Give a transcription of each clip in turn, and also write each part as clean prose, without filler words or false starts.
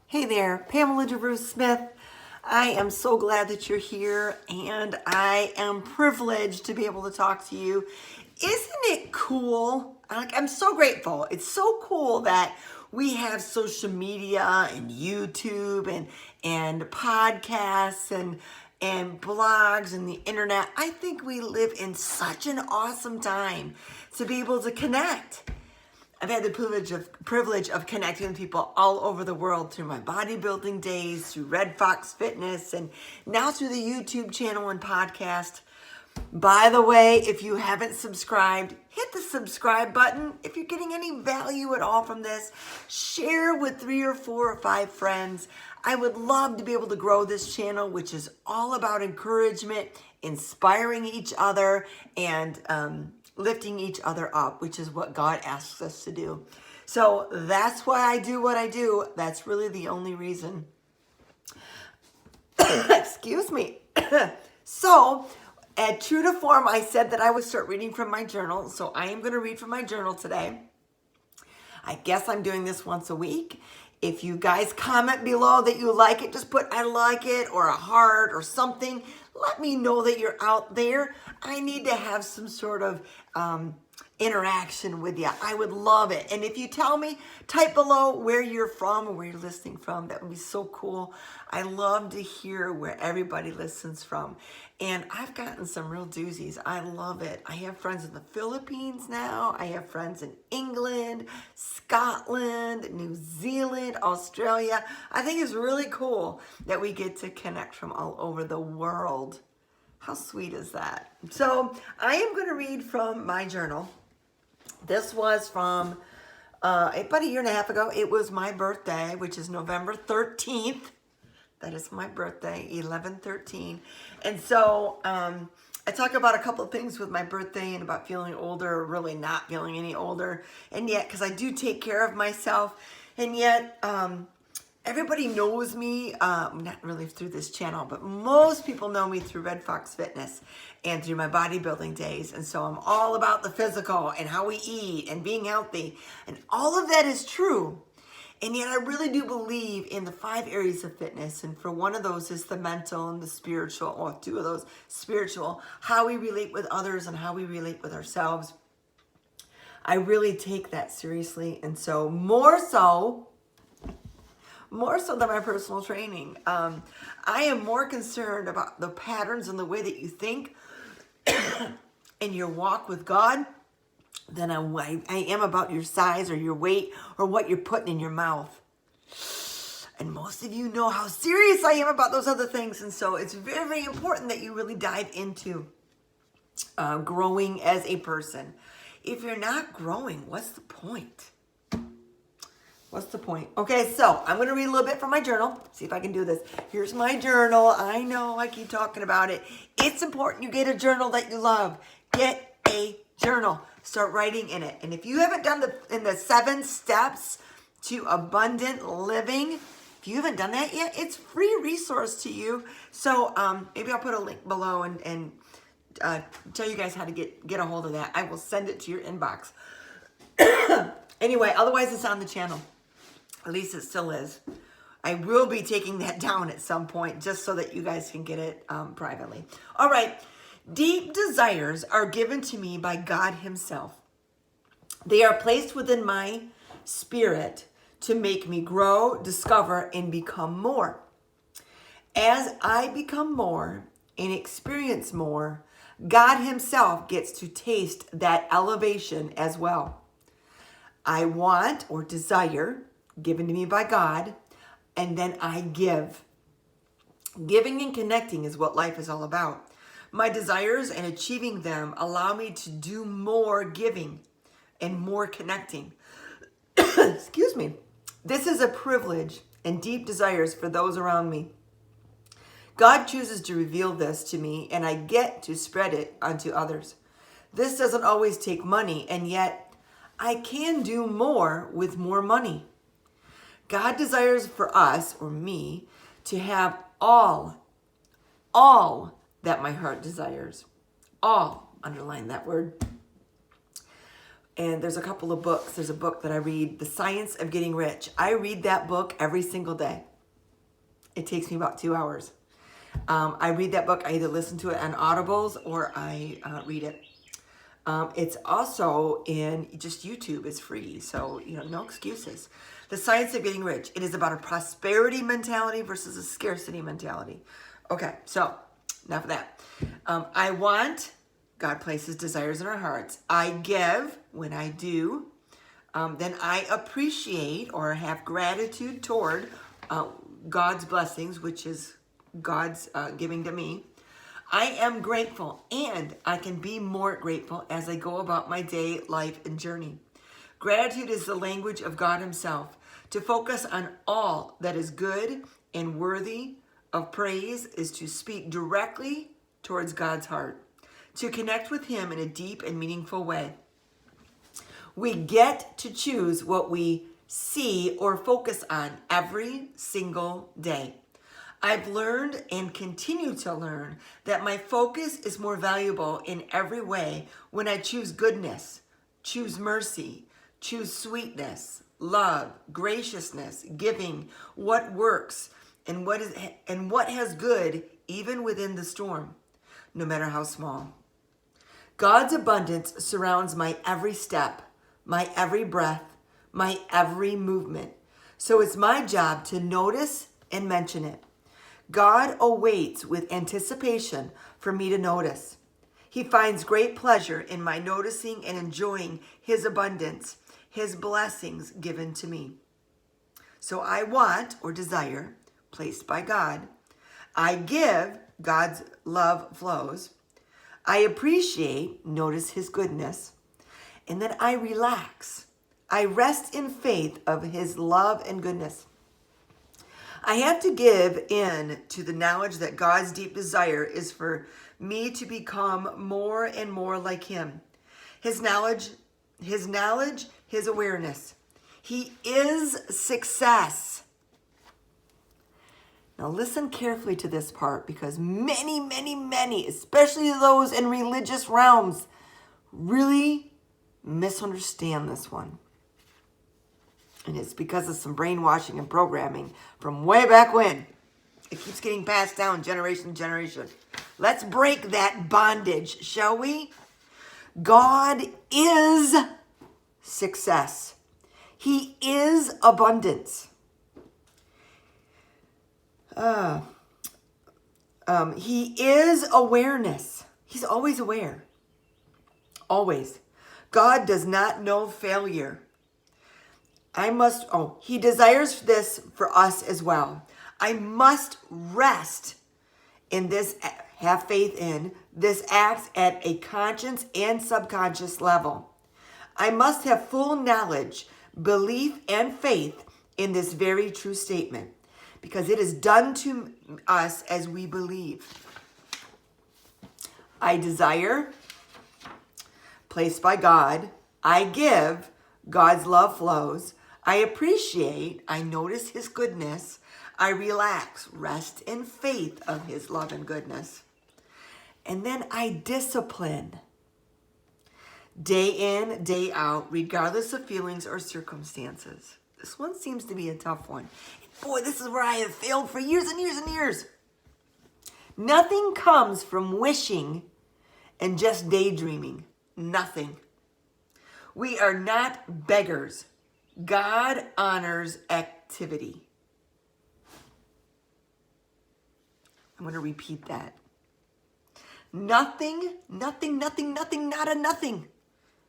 Hey there, Pamela DeVrou Smith. I am so glad that you're here, and I am privileged to be able to talk to you. Isn't it cool? I'm so grateful. It's so cool that we have social media and YouTube and podcasts and blogs and the internet. I think we live in such an awesome time to be able to connect. I've had the privilege of connecting with people all over the world through my bodybuilding days, through Red Fox Fitness, and now through the YouTube channel and podcast. By the way, if you haven't subscribed, hit the subscribe button. If you're getting any value at all from this, share with 3 or 4 or 5 friends. I would love to be able to grow this channel, which is all about encouragement, inspiring each other, and lifting each other up, which is what God asks us to do. So that's why I do what I do. That's really the only reason. Excuse me. So, true to form, I said that I would start reading from my journal. So I am going to read from my journal today. I guess I'm doing this once a week. If you guys comment below that you like it, just put I like it or a heart or something. Let me know that you're out there. I need to have some sort of interaction with you. I would love it. And if you tell me, type below where you're from or where you're listening from. That would be so cool. I love to hear where everybody listens from. And I've gotten some real doozies. I love it. I have friends in the Philippines now. I have friends in England, Scotland, New Zealand, Australia. I think it's really cool that we get to connect from all over the world. How sweet is that? So I am going to read from my journal. This was from about a year and a half ago. It was my birthday, which is November 13th. That is my birthday, 11/13. And so I talk about a couple of things with my birthday and about feeling older or really not feeling any older. And yet, because I do take care of myself, and yet everybody knows me, not really through this channel, but most people know me through Red Fox Fitness and through my bodybuilding days. And so I'm all about the physical and how we eat and being healthy. And all of that is true. And yet I really do believe in the 5 areas of fitness. And for one of those is the mental and the spiritual, or 2 of those, spiritual, how we relate with others and how we relate with ourselves. I really take that seriously. And so more so than my personal training. I am more concerned about the patterns and the way that you think in your walk with God than I am about your size or your weight or what you're putting in your mouth. And most of you know how serious I am about those other things. And so it's very, very important that you really dive into growing as a person. If you're not growing, what's the point? What's the point? Okay, so I'm going to read a little bit from my journal. See if I can do this. Here's my journal. I know I keep talking about it. It's important you get a journal that you love. Get a journal. Start writing in it. And if you haven't done the 7 steps to abundant living, if you haven't done that yet, it's free resource to you. So maybe I'll put a link below and tell you guys how to get a hold of that. I will send it to your inbox. Anyway, otherwise it's on the channel. At least it still is. I will be taking that down at some point just so that you guys can get it privately. All right. Deep desires are given to me by God Himself. They are placed within my spirit to make me grow, discover, and become more. As I become more and experience more, God Himself gets to taste that elevation as well. I want or desire, given to me by God, and then I give. Giving and connecting is what life is all about. My desires and achieving them allow me to do more giving and more connecting. Excuse me. This is a privilege and deep desires for those around me. God chooses to reveal this to me, and I get to spread it unto others. This doesn't always take money, and yet I can do more with more money. God desires for us, or me, to have all that my heart desires. All, underline that word. And there's a couple of books. There's a book that I read, The Science of Getting Rich. I read that book every single day. It takes me about 2 hours. I read that book. I either listen to it on Audibles or I read it. It's also in just YouTube. It's free, so no excuses. The Science of Getting Rich. It is about a prosperity mentality versus a scarcity mentality. Okay, so enough of that. I want. God places desires in our hearts. I give when I do. Then I appreciate or have gratitude toward God's blessings, which is God's giving to me. I am grateful, and I can be more grateful as I go about my day, life, and journey. Gratitude is the language of God Himself. To focus on all that is good and worthy of praise is to speak directly towards God's heart, to connect with Him in a deep and meaningful way. We get to choose what we see or focus on every single day. I've learned and continue to learn that my focus is more valuable in every way when I choose goodness, choose mercy, choose sweetness, love, graciousness, giving, what works, and what has good even within the storm, no matter how small. God's abundance surrounds my every step, my every breath, my every movement. So it's my job to notice and mention it. God awaits with anticipation for me to notice. He finds great pleasure in my noticing and enjoying His abundance, His blessings given to me. So I want or desire, placed by God. I give, God's love flows. I appreciate, notice His goodness. And then I relax. I rest in faith of His love and goodness. I have to give in to the knowledge that God's deep desire is for me to become more and more like Him. His knowledge, His awareness. He is success. Now listen carefully to this part, because many, especially those in religious realms, really misunderstand this one. And it's because of some brainwashing and programming from way back when. It keeps getting passed down generation to generation. Let's break that bondage, shall we? God is success. He is abundance. He is awareness. He's always aware. Always. God does not know failure. He desires this for us as well. I must rest in this, have faith in, this acts at a conscious and subconscious level. I must have full knowledge, belief, and faith in this very true statement, because it is done to us as we believe. I desire, placed by God. I give, God's love flows. I appreciate, I notice His goodness. I relax, rest in faith of His love and goodness. And then I discipline. Day in, day out, regardless of feelings or circumstances. This one seems to be a tough one. Boy, this is where I have failed for years and years and years. Nothing comes from wishing and just daydreaming. Nothing. We are not beggars. God honors activity. I'm going to repeat that. Nothing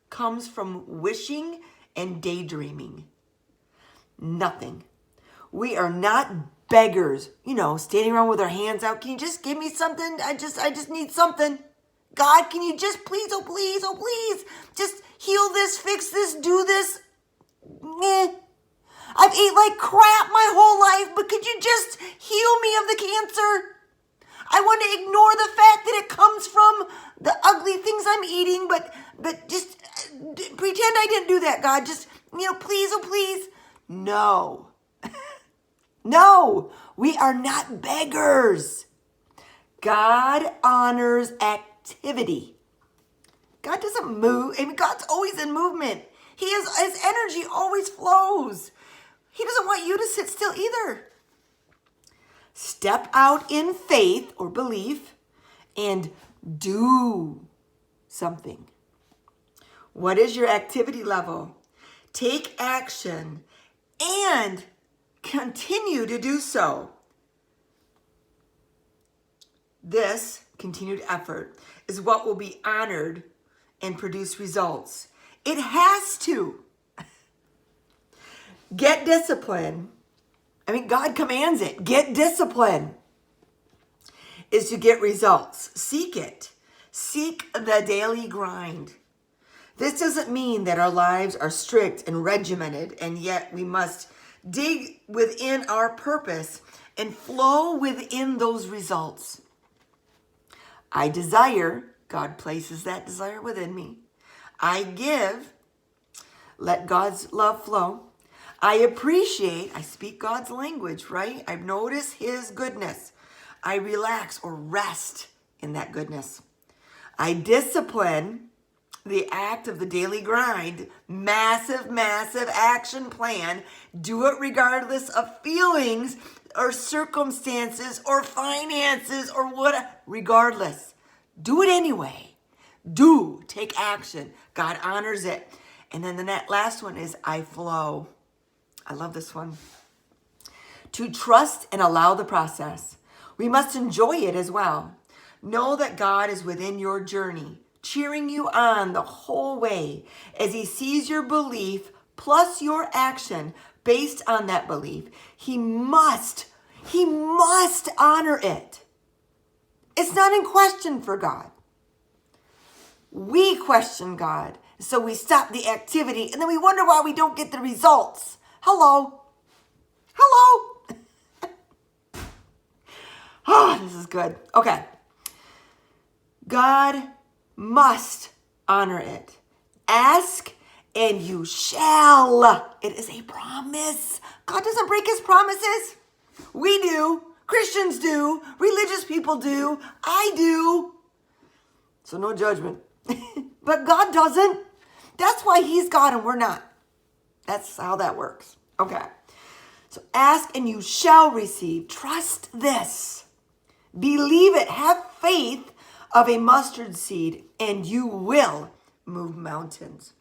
comes from wishing and daydreaming. Nothing. We are not beggars, standing around with our hands out. Can you just give me something? I just need something. God, can you just please, oh please, just heal this, fix this, do this? I've ate like crap my whole life, but could you just heal me of the cancer? I want to ignore the fact that it comes from the ugly things I'm eating, but just pretend I didn't do that, God. Just, please, oh please. No. No, we are not beggars. God honors activity. God doesn't move. I mean, God's always in movement. His energy always flows. He doesn't want you to sit still either. Step out in faith or belief and do something. What is your activity level? Take action and continue to do so. This continued effort is what will be honored and produce results. It has to. Get discipline. I mean, God commands it. Get discipline is to get results. Seek it. Seek the daily grind. This doesn't mean that our lives are strict and regimented, and yet we must dig within our purpose and flow within those results. I desire, God places that desire within me. I give, let God's love flow. I appreciate, I speak God's language, right? I notice his goodness. I relax or rest in that goodness. I discipline the act of the daily grind, massive, massive action plan. Do it regardless of feelings or circumstances or finances or what, regardless. Do it anyway. Take action. God honors it. And then the last one is I flow. I love this one. To trust and allow the process. We must enjoy it as well. Know that God is within your journey, cheering you on the whole way as he sees your belief plus your action based on that belief. He must honor it. It's not in question for God. We question God. So we stop the activity and then we wonder why we don't get the results. Hello. Oh, this is good. Okay. God must honor it. Ask and you shall. It is a promise. God doesn't break his promises. We do. Christians do. Religious people do. I do. So no judgment. But God doesn't. That's why he's God and we're not. That's how that works. Okay. So ask and you shall receive. Trust this. Believe it. Have faith of a mustard seed and you will move mountains.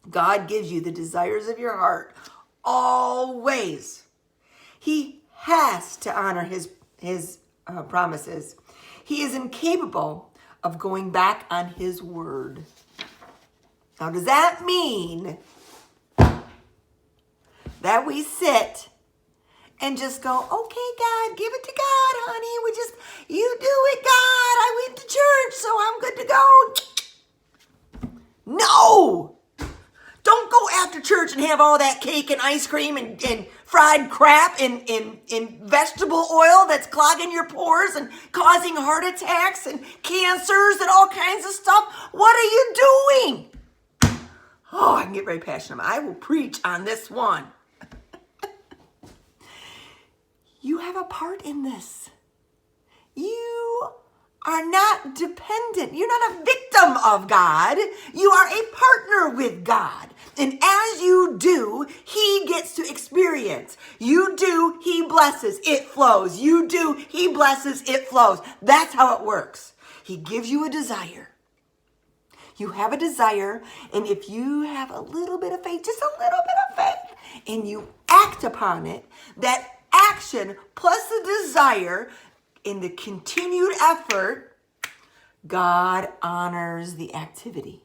God gives you the desires of your heart always. He has to honor his promises. He is incapable of going back on his word. Now, does that mean that we sit and just go, okay, God, give it to God, honey. You do it, God. I went to church, so I'm good to go. No! Don't go after church and have all that cake and ice cream and fried crap and vegetable oil that's clogging your pores and causing heart attacks and cancers and all kinds of stuff. What are you doing? Oh, I can get very passionate. I will preach on this one. You have a part in this. You are not dependent. You're not a victim of God. You are a partner with God. And as you do, he gets to experience. You do, he blesses, it flows. You do, he blesses, it flows. That's how it works. He gives you a desire. You have a desire, and if you have a little bit of faith, just a little bit of faith, and you act upon it, that action plus the desire in the continued effort, God honors the activity.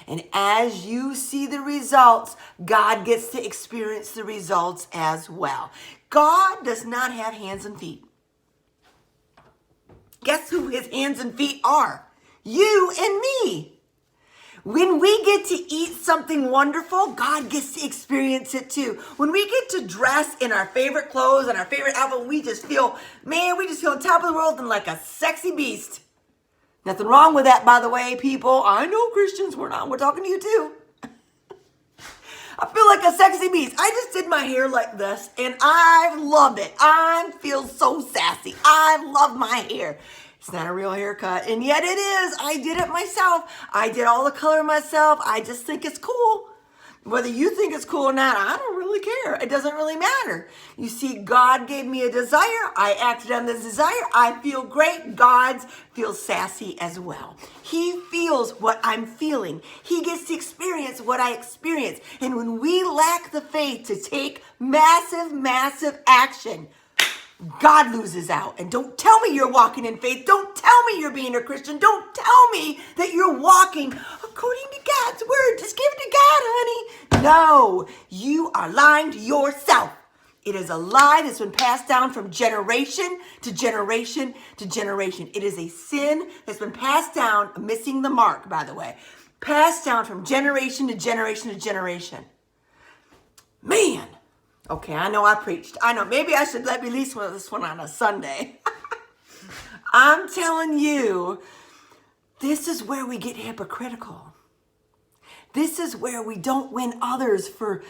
And as you see the results, God gets to experience the results as well. God does not have hands and feet. Guess who his hands and feet are? You and me. When we get to eat something wonderful, God gets to experience it too. When we get to dress in our favorite clothes and our favorite outfit, we just feel on top of the world and like a sexy beast. Nothing wrong with that, by the way, people. I know Christians, we're talking to you too. I feel like a sexy beast. I just did my hair like this and I love it. I feel so sassy. I love my hair. It's not a real haircut, and yet it is. I did it myself. I did all the color myself. I just think it's cool. Whether you think it's cool or not, I don't really care. It doesn't really matter. You see, God gave me a desire. I acted on this desire. I feel great. God feels sassy as well. He feels what I'm feeling. He gets to experience what I experience. And when we lack the faith to take massive, massive action, God loses out. And don't tell me you're walking in faith. Don't tell me you're being a Christian. Don't tell me that you're walking according to God's word. Just give it to God, honey. No, you are lying to yourself. It is a lie that's been passed down from generation to generation to generation. It is a sin that's been passed down, missing the mark, by the way, passed down from generation to generation to generation. Man. Okay, I know I preached. I know, maybe I should release this one on a Sunday. I'm telling you, this is where we get hypocritical. This is where we don't win others for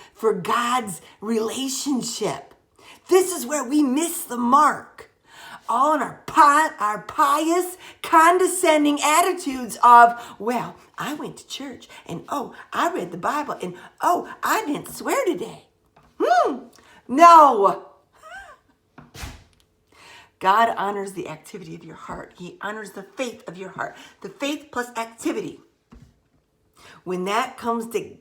God's relationship. This is where we miss the mark. All in our pious, condescending attitudes of, well, I went to church, and oh, I read the Bible, and oh, I didn't swear today. No. God honors the activity of your heart. He honors the faith of your heart. The faith plus activity. When that comes together,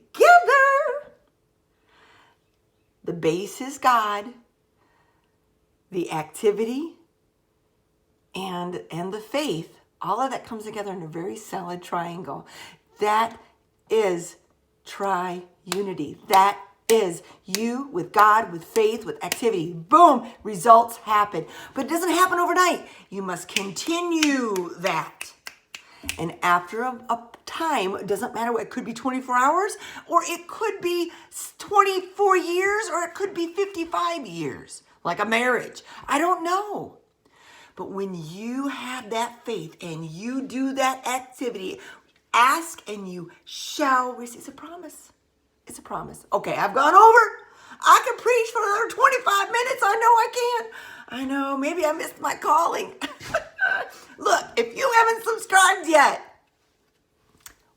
the base is God, the activity, and the faith. All of that comes together in a very solid triangle. That is triunity. That is you with God, with faith, with activity. Boom, results happen. But it doesn't happen overnight. You must continue that. And after a time, it doesn't matter what, it could be 24 hours, or it could be 24 years, or it could be 55 years, like a marriage. I don't know. But when you have that faith and you do that activity, ask and you shall receive. It's a promise. It's a promise. Okay, I've gone over. I can preach for another 25 minutes. I know I can. I know, maybe I missed my calling. Look, if you haven't subscribed yet,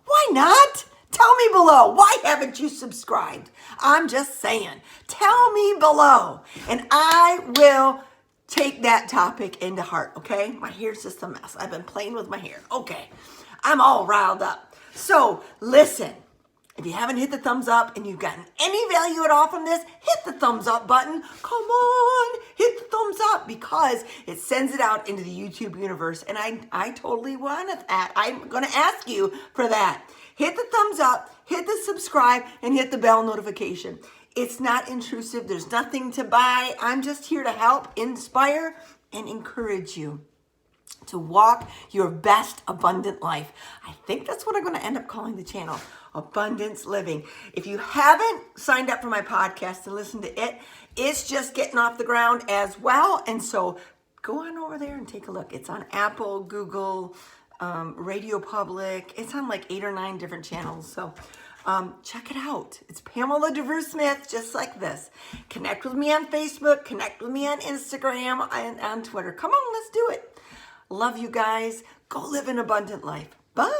why not? Tell me below. Why haven't you subscribed? I'm just saying. Tell me below, and I will take that topic into heart, okay? My hair's just a mess. I've been playing with my hair. Okay, I'm all riled up. So, listen. If you haven't hit the thumbs up and you've gotten any value at all from this, hit the thumbs up button. Come on, hit the thumbs up, because it sends it out into the YouTube universe. And I totally want that. I'm going to ask you for that. Hit the thumbs up, hit the subscribe, and hit the bell notification. It's not intrusive. There's nothing to buy. I'm just here to help, inspire, and encourage you to walk your best abundant life. I think that's what I'm going to end up calling the channel, Abundance Living. If you haven't signed up for my podcast and listened to it, it's just getting off the ground as well. And so go on over there and take a look. It's on Apple, Google, Radio Public. It's on like 8 or 9 different channels. So check it out. It's Pamela DeVrou Smith, just like this. Connect with me on Facebook. Connect with me on Instagram and on Twitter. Come on, let's do it. Love you guys. Go live an abundant life. Bye.